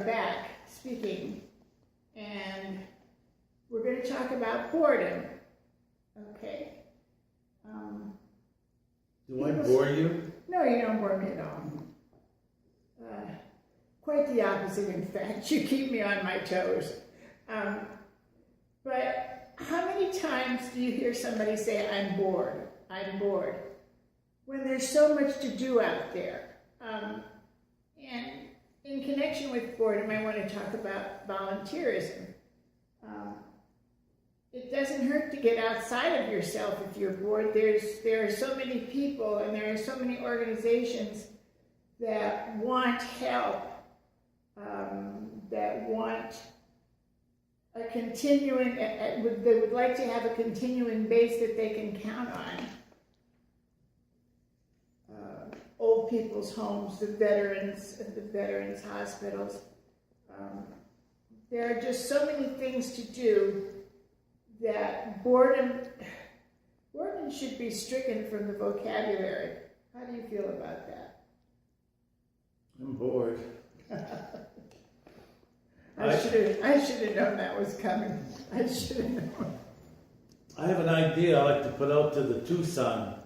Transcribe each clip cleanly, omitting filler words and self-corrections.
back speaking, and we're going to talk about boredom. Okay. Do I bore you? No, you don't bore me at all. Quite the opposite, in fact. You keep me on my toes. But how many times do you hear somebody say, I'm bored, I'm bored, when there's so much to do out there? And in connection with boredom, I want to talk about volunteerism. It doesn't hurt to get outside of yourself if you're bored. There are so many people and there are so many organizations that want help, that want a continuing, they would like to have a continuing base that they can count on. Old people's homes, the veterans hospitals. There are just so many things to do that boredom should be stricken from the vocabulary. How do you feel about that? I'm bored. I should have known that was coming. I should have known. I have an idea I'd like to put out to the Tucson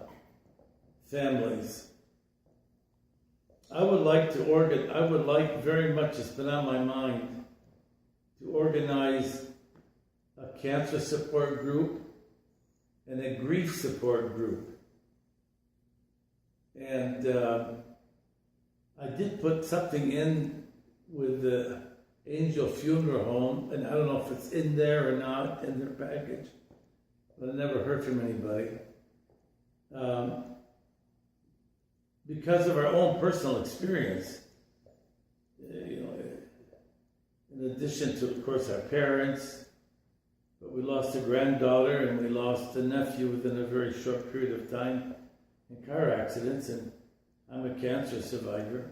families. I would like very much, it's been on my mind, to organize a cancer support group and a grief support group. And I did put something in with the Angel Funeral Home, and I don't know if it's in there or not in their package, but I never heard from anybody. Because of our own personal experience, in addition to, of course, our parents, but we lost a granddaughter and we lost a nephew within a very short period of time in car accidents, and I'm a cancer survivor.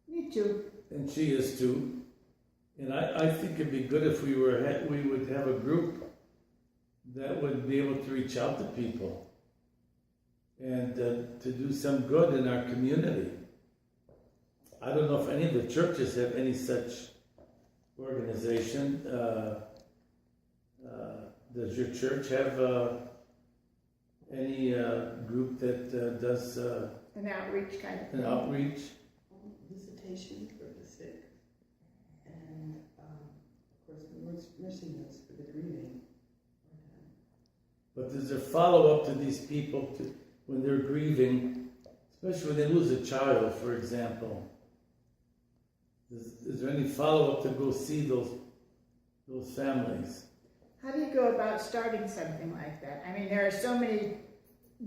Me too. And she is too. And I think it'd be good if we would have a group that would be able to reach out to people and to do some good in our community. I don't know if any of the churches have any such organization. Does your church have any group that does an outreach kind of thing? An outreach? Visitation for the sick, and of course nursing homes for the grieving. But is there follow-up to these people when they're grieving, especially when they lose a child, for example? Is there any follow-up to go see those families? How do you go about starting something like that? I mean, there are so many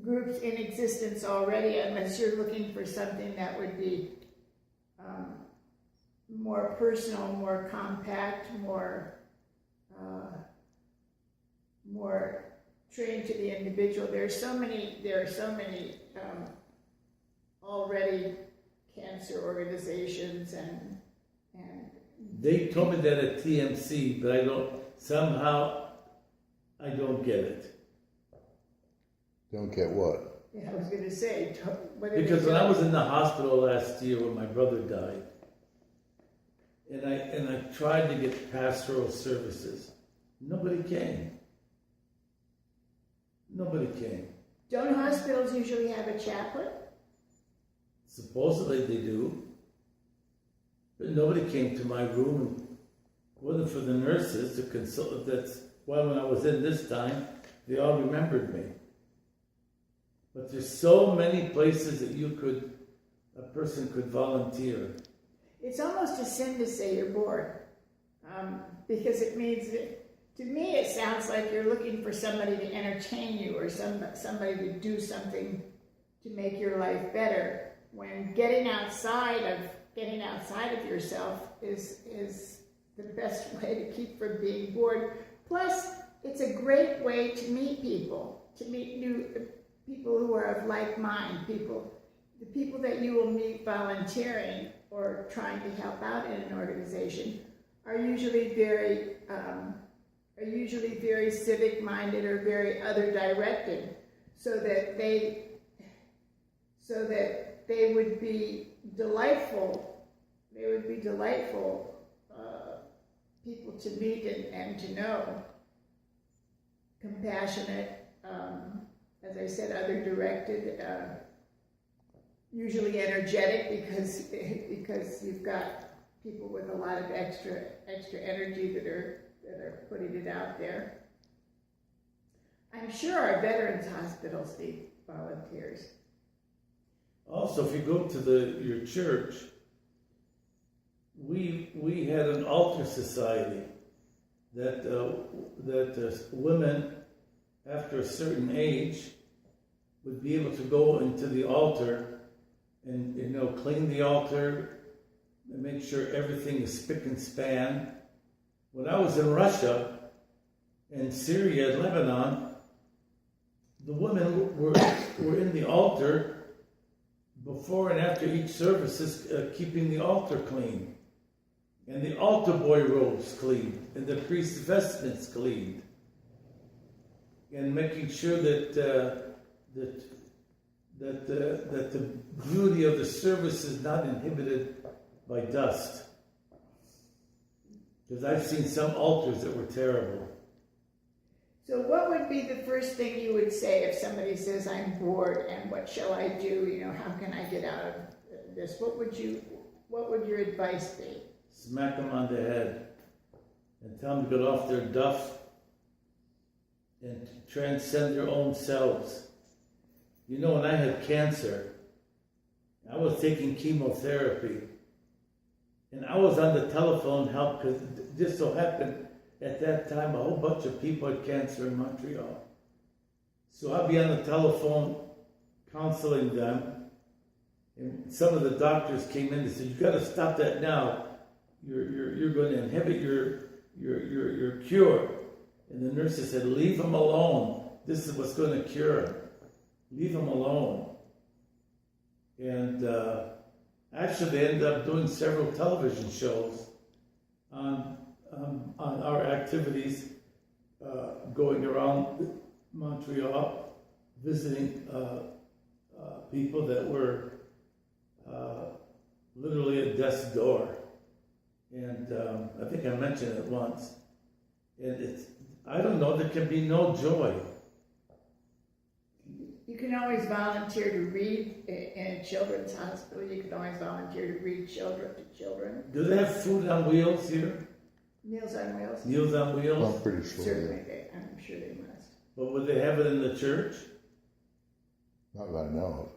groups in existence already, unless you're looking for something that would be more personal, more compact, more trained to the individual. There are so many already cancer organizations and They told me that at TMC, but I don't get it. Don't get what? Yeah, I was going to say, Because when I was in the hospital last year when my brother died, and I tried to get pastoral services, nobody came. Nobody came. Don't hospitals usually have a chaplain? Supposedly they do. But nobody came to my room. It wasn't for the nurses to consult. That's why when I was in this time, they all remembered me. But there's so many places that a person could volunteer. It's almost a sin to say you're bored, because it means to me it sounds like you're looking for somebody to entertain you or somebody to do something to make your life better. When getting outside of yourself is the best way to keep from being bored. Plus, it's a great way to meet people, to meet new people who are of like mind, the people that you will meet volunteering or trying to help out in an organization are usually very civic-minded or very other-directed, so that they would be delightful. They would be delightful people to meet and to know. Compassionate, as I said, other-directed, usually energetic because you've got people with a lot of extra energy that are putting it out there. I'm sure our veterans hospitals need volunteers. Also, if you go to your church, we had an altar society that women after a certain age would be able to go into the altar and clean the altar and make sure everything is spick and span. When I was in Russia and Syria and Lebanon, the women were in the altar before and after each service, keeping the altar clean, and the altar boy robes cleaned, and the priest's vestments cleaned, and making sure that the beauty of the service is not inhibited by dust. Because I've seen some altars that were terrible. So what would be the first thing you would say if somebody says, I'm bored and what shall I do? How can I get out of this? What would your advice be? Smack them on the head and tell them to get off their duff and transcend their own selves. When I had cancer, I was taking chemotherapy, and I was on the telephone help because it just so happened at that time a whole bunch of people had cancer in Montreal. So I'd be on the telephone counseling them, and some of the doctors came in and said, "You got to stop that now. You're going to inhibit your cure." And the nurses said, "Leave him alone. This is what's going to cure him. Leave him alone." And actually, they ended up doing several television shows on our activities, going around Montreal, visiting people that were literally at death's door. And I think I mentioned it once. And I don't know, there can be no joy. You can always volunteer to read in a children's hospital. You can always volunteer to read to children. Do they have food on wheels here? Meals on Wheels? Meals on wheels? I'm pretty sure. Certainly, I'm sure they must. But would they have it in the church? Not that I know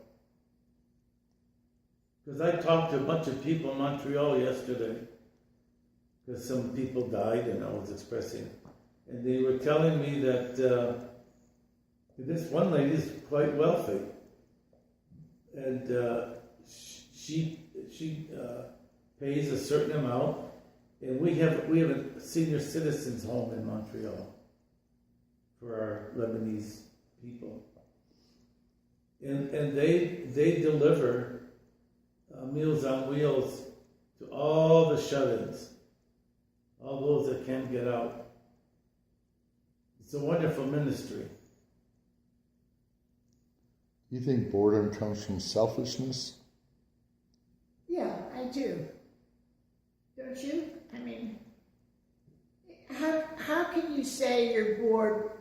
Because I talked to a bunch of people in Montreal yesterday. Because some people died, and I was expressing. And they were telling me that this one lady is quite wealthy. And she pays a certain amount. And we have a senior citizens home in Montreal for our Lebanese people. And they deliver Meals on Wheels to all the shut-ins, all those that can't get out. It's a wonderful ministry. You think boredom comes from selfishness? Yeah, I do. Don't you? I mean, how can you say you're bored?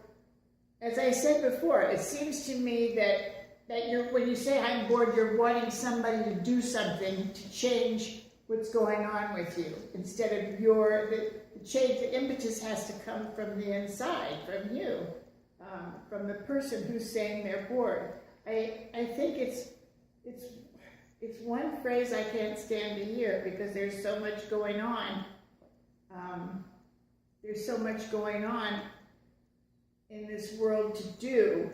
As I said before, it seems to me that when you say I'm bored, you're wanting somebody to do something to change what's going on with you, instead of the change. The impetus has to come from the inside, from you, from the person who's saying they're bored. I think it's one phrase I can't stand to hear because there's so much going on. There's so much going on in this world to do,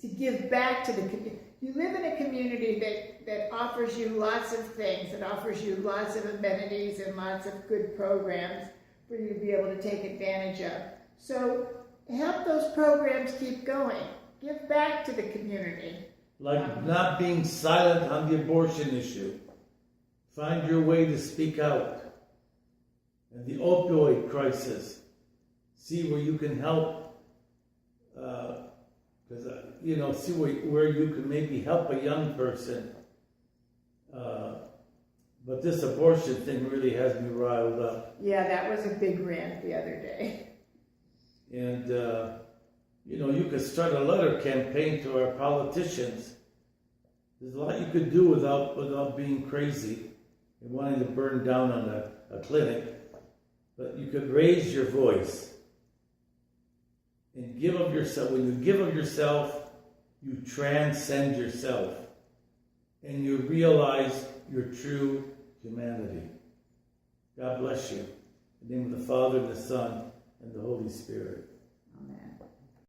to give back to the community. You live in a community that offers you lots of things, that offers you lots of amenities and lots of good programs for you to be able to take advantage of. So help those programs keep going. Give back to the community. Like not being silent on the abortion issue. Find your way to speak out. And the opioid crisis. See where you can help. See where you can maybe help a young person But this abortion thing really has me riled up. Yeah, that was a big rant the other day. And, you could start a letter campaign to our politicians. There's a lot you could do without being crazy and wanting to burn down on a clinic. But you could raise your voice and give of yourself. When you give of yourself, you transcend yourself. And you realize your true humanity. God bless you. In the name of the Father, and the Son, and the Holy Spirit.